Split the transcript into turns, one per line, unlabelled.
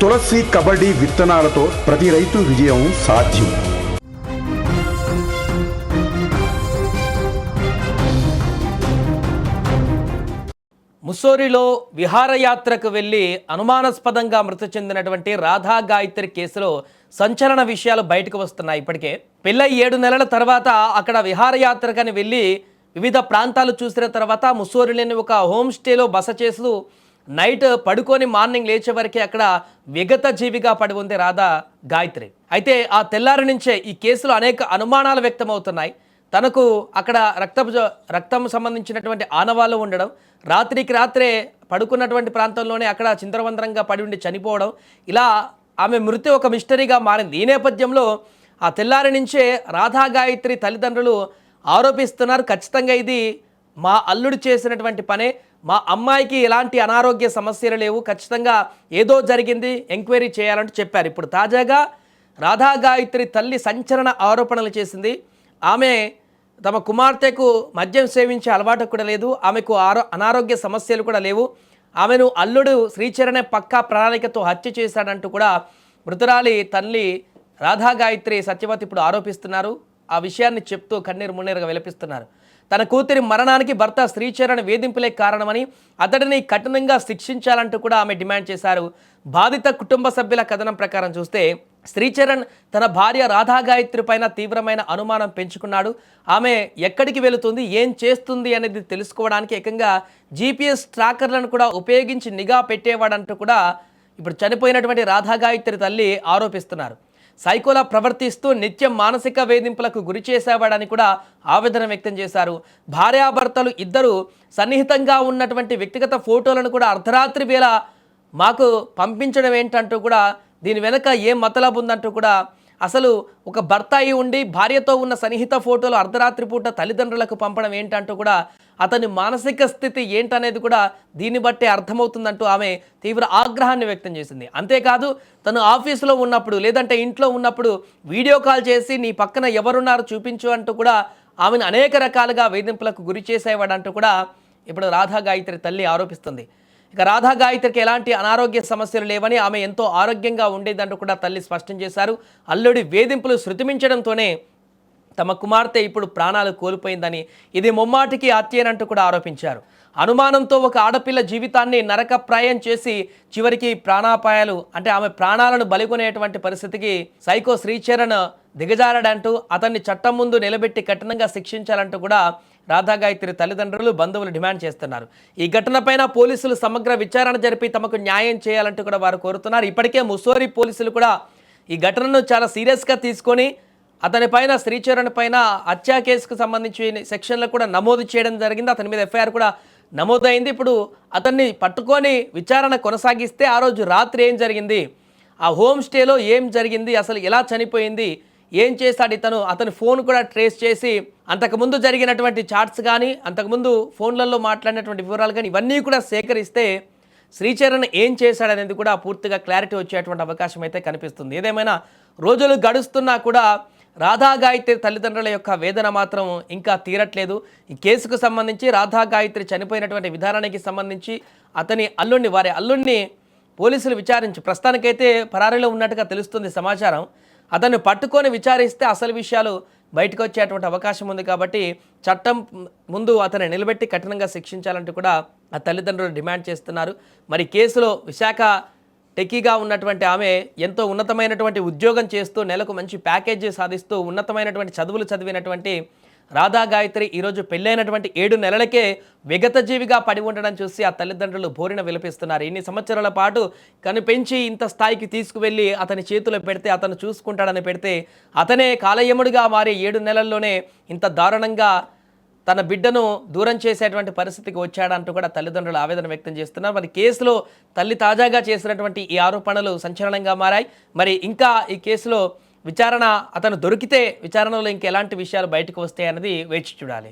తులసి కబడ్డీ విత్తనాలతో ప్రతి రైతు విజయం సాధ్యం.
ముస్సోరిలో విహారయాత్రకు వెళ్లి అనుమానాస్పదంగా మృతి చెందినటువంటి రాధా గాయత్రి కేసులో సంచలన విషయాలు బయటకు వస్తున్నాయి. ఇప్పటికే పెళ్ళై 7 నెలల తర్వాత అక్కడ విహారయాత్రకని వెళ్ళి వివిధ ప్రాంతాలు చూసిన తర్వాత ముస్సోరిలోని ఒక హోమ్ స్టేలో బస చేస్తూ నైట్ పడుకొని మార్నింగ్ లేచే వరకే అక్కడ విగత జీవిగా పడి ఉంది రాధా గాయత్రి. అయితే ఆ తెల్లారి నుంచే ఈ కేసులో అనేక అనుమానాలు వ్యక్తమవుతున్నాయి. తనకు అక్కడ రక్తం సంబంధించినటువంటి ఆనవాళ్ళు ఉండడం, రాత్రికి రాత్రే పడుకున్నటువంటి ప్రాంతంలోనే అక్కడ చిందరవందరంగా పడి ఉండి చనిపోవడం, ఇలా ఆమె మృతి ఒక మిస్టరీగా మారింది. ఈ నేపథ్యంలో ఆ తెల్లారి నుంచే రాధా గాయత్రి తల్లిదండ్రులు ఆరోపిస్తున్నారు, ఖచ్చితంగా ఇది మా అల్లుడు చేసినటువంటి పనే, మా అమ్మాయికి ఎలాంటి అనారోగ్య సమస్యలు లేవు, ఖచ్చితంగా ఏదో జరిగింది, ఎంక్వైరీ చేయాలంటూ చెప్పారు. ఇప్పుడు తాజాగా రాధా గాయత్రి తల్లి సంచలన ఆరోపణలు చేసింది. ఆమె తమ కుమార్తెకు మద్యం సేవించే అలవాటు కూడా లేదు, ఆమెకు అనారోగ్య సమస్యలు కూడా లేవు, ఆమెను అల్లుడు శ్రీచరణే పక్కా ప్రణాళికతో హత్య చేశాడంటూ కూడా మృతురాలి తల్లి రాధా గాయత్రి సత్యవతి ఇప్పుడు ఆరోపిస్తున్నారు. ఆ విషయాన్ని చెప్తూ కన్నీరు మున్నీరుగా విలపిస్తున్నారు. తన కూతురి మరణానికి భర్త శ్రీచరణ్ వేధింపులే కారణమని, అతడిని కఠినంగా శిక్షించాలంటూ కూడా ఆమె డిమాండ్ చేశారు. బాధిత కుటుంబ సభ్యుల కథనం ప్రకారం చూస్తే శ్రీచరణ్ తన భార్య రాధా గాయత్రి పైన తీవ్రమైన అనుమానం పెంచుకున్నాడు. ఆమె ఎక్కడికి వెళుతుంది, ఏం చేస్తుంది అనేది తెలుసుకోవడానికి ఏకంగా GPS ట్రాకర్లను కూడా ఉపయోగించి నిఘా పెట్టేవాడంటూ కూడా ఇప్పుడు చనిపోయినటువంటి రాధా గాయత్రి తల్లి ఆరోపిస్తున్నారు. సైకోలా ప్రవర్తిస్తూ నిత్యం మానసిక వేధింపులకు గురి చేసేవాడని కూడా ఆవేదన వ్యక్తం చేశారు. భార్యాభర్తలు ఇద్దరు సన్నిహితంగా ఉన్నటువంటి వ్యక్తిగత ఫోటోలను కూడా అర్ధరాత్రి వేళ మాకు పంపించడం ఏంటంటూ కూడా, దీని వెనక ఏం మతలబు ఉందంటూ కూడా, అసలు ఒక భర్త అయి ఉండి భార్యతో ఉన్న సన్నిహిత ఫోటోలు అర్ధరాత్రి పూట తల్లిదండ్రులకు పంపడం ఏంటంటూ కూడా, అతని మానసిక స్థితి ఏంటనేది కూడా దీన్ని బట్టే అర్థమవుతుందంటూ ఆమె తీవ్ర ఆగ్రహాన్ని వ్యక్తం చేసింది. అంతేకాదు తను ఆఫీసులో ఉన్నప్పుడు లేదంటే ఇంట్లో ఉన్నప్పుడు వీడియో కాల్ చేసి నీ పక్కన ఎవరున్నారు చూపించు అంటూ కూడా ఆమెను అనేక రకాలుగా వేధింపులకు గురి చేసేవాడంటూ కూడా ఇప్పుడు రాధా గాయత్రి తల్లి ఆరోపిస్తుంది. ఇక రాధా గాయత్రికి ఎలాంటి అనారోగ్య సమస్యలు లేవని, ఆమె ఎంతో ఆరోగ్యంగా ఉండేదంటూ కూడా తల్లి స్పష్టం చేశారు. అల్లుడి వేధింపులు శృతిమించడంతోనే తమ కుమార్తె ఇప్పుడు ప్రాణాలు కోల్పోయిందని, ఇది ముమ్మాటికి హత్యేనంటూ కూడా ఆరోపించారు. అనుమానంతో ఒక ఆడపిల్ల జీవితాన్ని నరకప్రాయం చేసి చివరికి ప్రాణాపాయాలు అంటే ఆమె ప్రాణాలను బలికొనేటువంటి పరిస్థితికి సైకో శ్రీచరణ్ దిగజారడంటూ అతన్ని చట్టం ముందు నిలబెట్టి కఠినంగా శిక్షించాలంటూ కూడా రాధా గాయత్రి తల్లిదండ్రులు బంధువులు డిమాండ్ చేస్తున్నారు. ఈ ఘటనపైన పోలీసులు సమగ్ర విచారణ జరిపి తమకు న్యాయం చేయాలంటూ కూడా వారు కోరుతున్నారు. ఇప్పటికే ముస్సోరి పోలీసులు కూడా ఈ ఘటనను చాలా సీరియస్గా తీసుకొని అతనిపైన శ్రీచరణ్ పైన హత్యా కేసుకు సంబంధించి సెక్షన్లు కూడా నమోదు చేయడం జరిగింది. అతని మీద FIR కూడా నమోదైంది. ఇప్పుడు అతన్ని పట్టుకొని విచారణ కొనసాగిస్తే ఆ రోజు రాత్రి ఏం జరిగింది, ఆ హోమ్ స్టేలో ఏం జరిగింది, అసలు ఎలా చనిపోయింది, ఏం చేశాడు ఇతను, అతని ఫోన్ కూడా ట్రేస్ చేసి అంతకుముందు జరిగినటువంటి చాట్స్ కానీ అంతకుముందు ఫోన్లలో మాట్లాడినటువంటి వివరాలు కానీ ఇవన్నీ కూడా సేకరిస్తే శ్రీచరణ్ ఏం చేశాడనేది కూడా పూర్తిగా క్లారిటీ వచ్చేటువంటి అవకాశం అయితే కనిపిస్తుంది. ఏదేమైనా రోజులు గడుస్తున్నా కూడా రాధా గాయత్రి తల్లిదండ్రుల యొక్క వేదన మాత్రం ఇంకా తీరట్లేదు. ఈ కేసుకు సంబంధించి రాధా గాయత్రి చనిపోయినటువంటి విధానానికి సంబంధించి వారి అల్లుడిని పోలీసులు విచారించి ప్రస్తుతానికైతే పరారీలో ఉన్నట్టుగా తెలుస్తుంది సమాచారం. అతన్ని పట్టుకొని విచారిస్తే అసలు విషయాలు బయటకు వచ్చేటువంటి అవకాశం ఉంది. కాబట్టి చట్టం ముందు అతన్ని నిలబెట్టి కఠినంగా శిక్షించాలంటూ కూడా ఆ తల్లిదండ్రులు డిమాండ్ చేస్తున్నారు. మరి కేసులో విశాఖ టెక్కీగా ఉన్నటువంటి ఆమె ఎంతో ఉన్నతమైనటువంటి ఉద్యోగం చేస్తూ నెలకు మంచి ప్యాకేజీ సాధిస్తూ ఉన్నతమైనటువంటి చదువులు చదివినటువంటి రాధా గాయత్రి ఈరోజు పెళ్ళైనటువంటి 7 నెలలకే విగత జీవిగా పడి ఉండడం చూసి ఆ తల్లిదండ్రులు బోరిన విలపిస్తున్నారు. ఇన్ని సంవత్సరాల పాటు కనిపెంచి ఇంత స్థాయికి తీసుకువెళ్ళి అతని చేతిలో పెడితే, అతను చూసుకుంటాడని పెడితే అతనే కాలయముడిగా మారి 7 నెలల్లోనే ఇంత దారుణంగా తన బిడ్డను దూరం చేసేటువంటి పరిస్థితికి వచ్చాడంటూ కూడా తల్లిదండ్రులు ఆవేదన వ్యక్తం చేస్తున్నారు. మరి కేసులో తల్లి తాజాగా చేసినటువంటి ఈ ఆరోపణలు సంచలనంగా మారాయి. మరి ఇంకా ఈ కేసులో అతను దొరికితే విచారణలో ఇంకెలాంటి విషయాలు బయటకు వస్తాయన్నది వేచి చూడాలి.